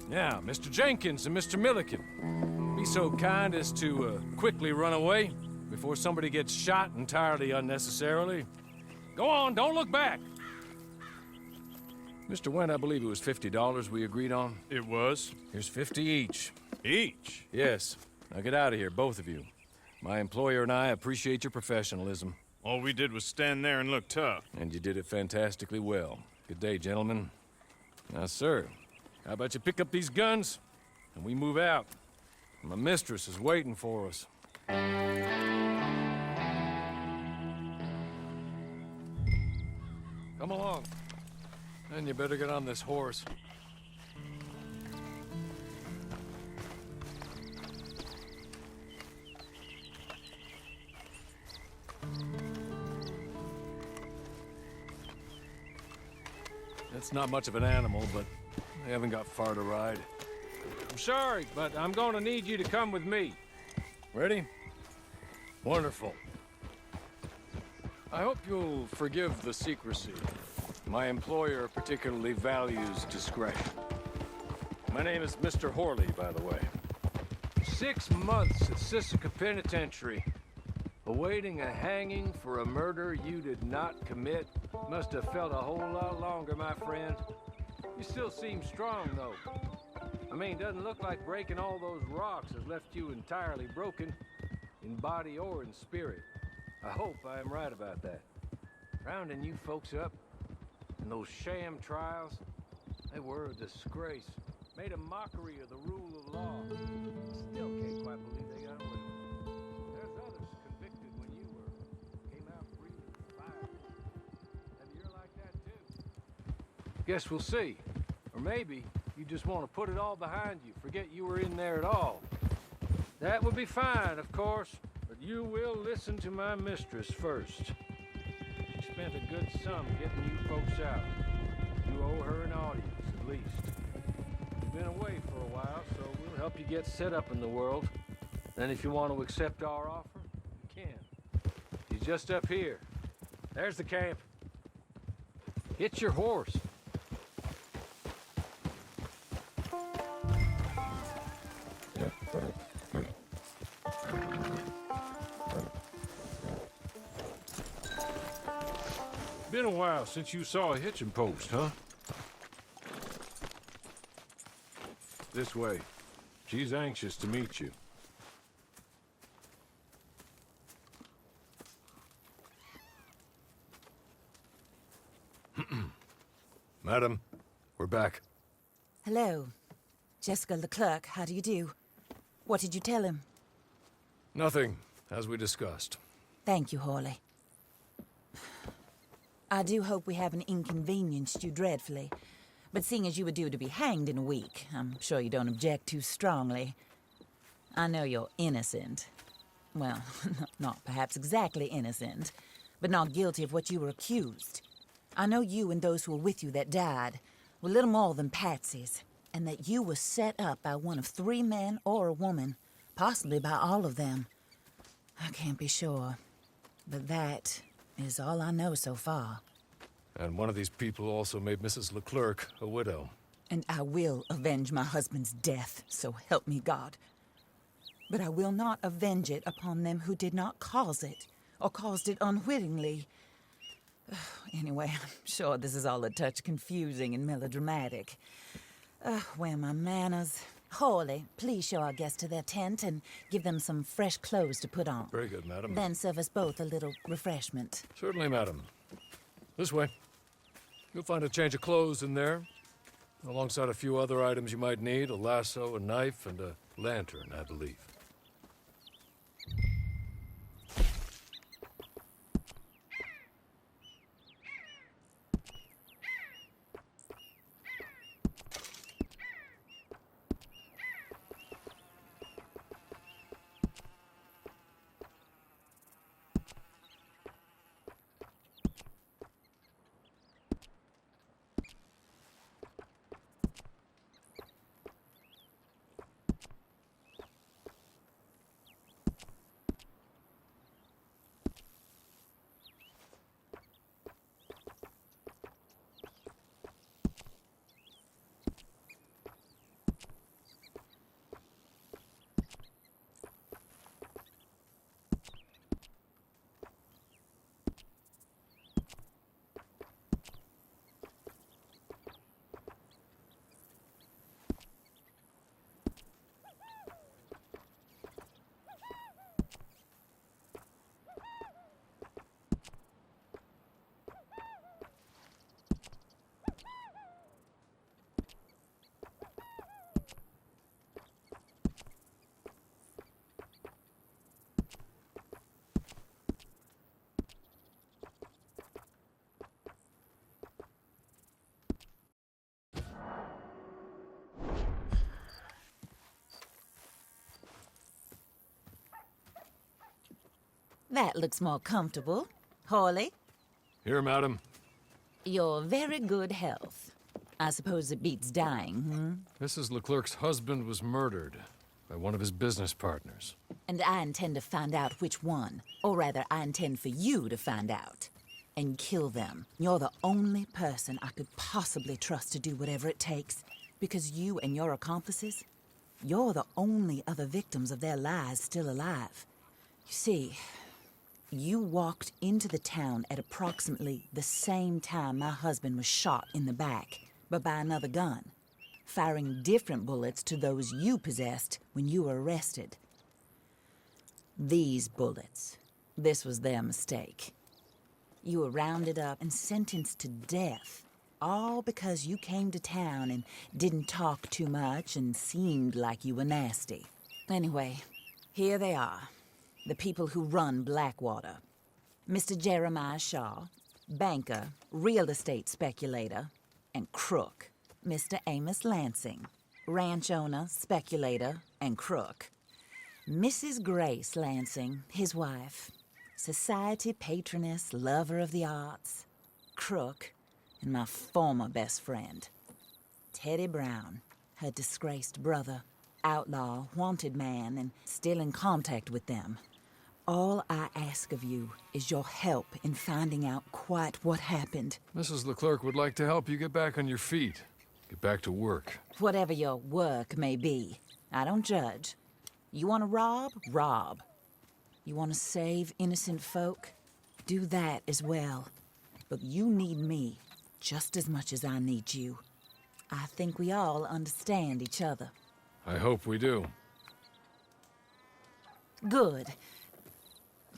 Now, Mr. Jenkins and Mr. Milliken, be so kind as to quickly run away before somebody gets shot entirely unnecessarily. Go on, don't look back. Mr. Wendt, I believe it was $50 we agreed on. It was? Here's 50 each. Each? Yes. Now get out of here, both of you. My employer and I appreciate your professionalism. All we did was stand there and look tough. And you did it fantastically well. Good day, gentlemen. Now, sir, how about you pick up these guns and we move out? My mistress is waiting for us. Come along. And you better get on this horse. It's not much of an animal, but they haven't got far to ride. I'm sorry, but I'm going to need you to come with me. Ready? Wonderful. I hope you'll forgive the secrecy. My employer particularly values discretion. My name is Mr. Horley, by the way. 6 months at Sisika Penitentiary, awaiting a hanging for a murder you did not commit. Must have felt a whole lot longer, my friend. You still seem strong, though. I mean, doesn't look like breaking all those rocks has left you entirely broken, in body or in spirit. I hope I am right about that. Rounding you folks up, and those sham trials, they were a disgrace. Made a mockery of the rule of law. Still can't quite believe they got away with it. There's others convicted when you were. Came out breathing fire. Maybe you're like that too. Guess we'll see. Or maybe you just want to put it all behind you. Forget you were in there at all. That would be fine, of course. But you will listen to my mistress first. She spent a good sum getting you folks out. You owe her an audience, at least. You've been away for a while, so we'll help you get set up in the world. Then if you want to accept our offer, you can. He's just up here. There's the camp. Hit your horse. Been a while since you saw a hitching post, huh? This way. She's anxious to meet you. Madam, we're back. Hello. Jessica Leclerc, how do you do? What did you tell him? Nothing, as we discussed. Thank you, Horley. I do hope we haven't inconvenienced you dreadfully. But seeing as you were due to be hanged in a week, I'm sure you don't object too strongly. I know you're innocent. Well, not perhaps exactly innocent, but not guilty of what you were accused. I know you and those who were with you that died were little more than patsies, and that you were set up by one of 3 men or a woman, possibly by all of them. I can't be sure, but that is all I know so far. And one of these people also made Mrs. Leclerc a widow. And I will avenge my husband's death, so help me God. But I will not avenge it upon them who did not cause it, or caused it unwittingly. Anyway, I'm sure this is all a touch confusing and melodramatic. Where are my manners? Horley, please show our guests to their tent and give them some fresh clothes to put on. Very good, madam. Then serve us both a little refreshment. Certainly, madam. This way. You'll find a change of clothes in there, alongside a few other items you might need, a lasso, a knife, and a lantern, I believe. That looks more comfortable. Hawley, Here, madam. your very good health. I suppose it beats dying, Mrs. Leclerc's husband was murdered by one of his business partners. And I intend to find out which one. Or rather, I intend for you to find out. And kill them. You're the only person I could possibly trust to do whatever it takes. Because you and your accomplices, you're the only other victims of their lies still alive. You see, you walked into the town at approximately the same time my husband was shot in the back, but by another gun, firing different bullets to those you possessed when you were arrested. These bullets, this was their mistake. You were rounded up and sentenced to death, all because you came to town and didn't talk too much and seemed like you were nasty. Anyway, here they are, the people who run Blackwater. Mr. Jeremiah Shaw, banker, real estate speculator, and crook. Mr. Amos Lansing, ranch owner, speculator, and crook. Mrs. Grace Lansing, his wife, society patroness, lover of the arts, crook, and my former best friend. Teddy Brown, her disgraced brother, outlaw, wanted man, and still in contact with them. All I ask of you is your help in finding out quite what happened. Mrs. Leclerc would like to help you get back on your feet. Get back to work. Whatever your work may be, I don't judge. You want to rob? Rob. You want to save innocent folk? Do that as well. But you need me just as much as I need you. I think we all understand each other. I hope we do. Good.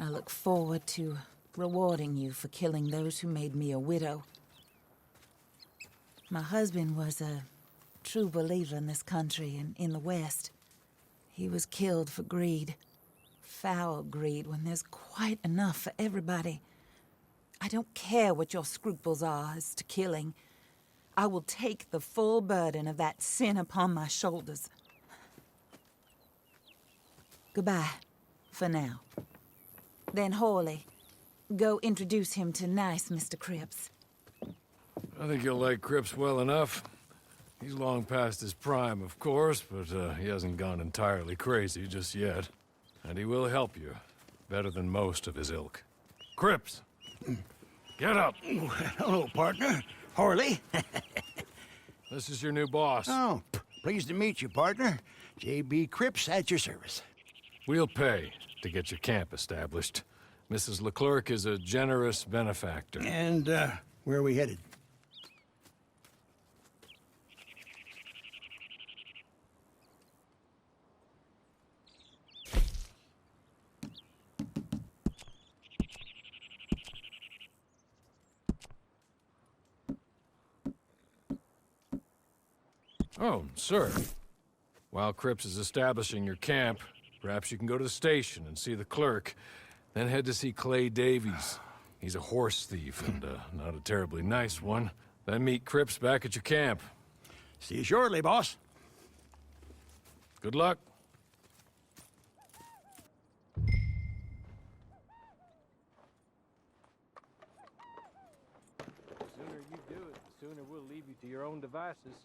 I look forward to rewarding you for killing those who made me a widow. My husband was a true believer in this country and in the West. He was killed for greed. Foul greed when there's quite enough for everybody. I don't care what your scruples are as to killing. I will take the full burden of that sin upon my shoulders. Goodbye, for now. Then Hawley, go introduce him to nice Mr. Cripps. I think you'll like Cripps well enough. He's long past his prime, of course, but he hasn't gone entirely crazy just yet. And he will help you, better than most of his ilk. Cripps! Get up! Hello, partner. Harley. This is your new boss. Oh, pleased to meet you, partner. J.B. Cripps at your service. We'll pay to get your camp established. Mrs. Leclerc is a generous benefactor. And, where are we headed? Oh, sir. While Cripps is establishing your camp, perhaps you can go to the station and see the clerk, then head to see Clay Davies. He's a horse thief, and not a terribly nice one. Then meet Cripps back at your camp. See you shortly, boss. Good luck. The sooner you do it, the sooner we'll leave you to your own devices.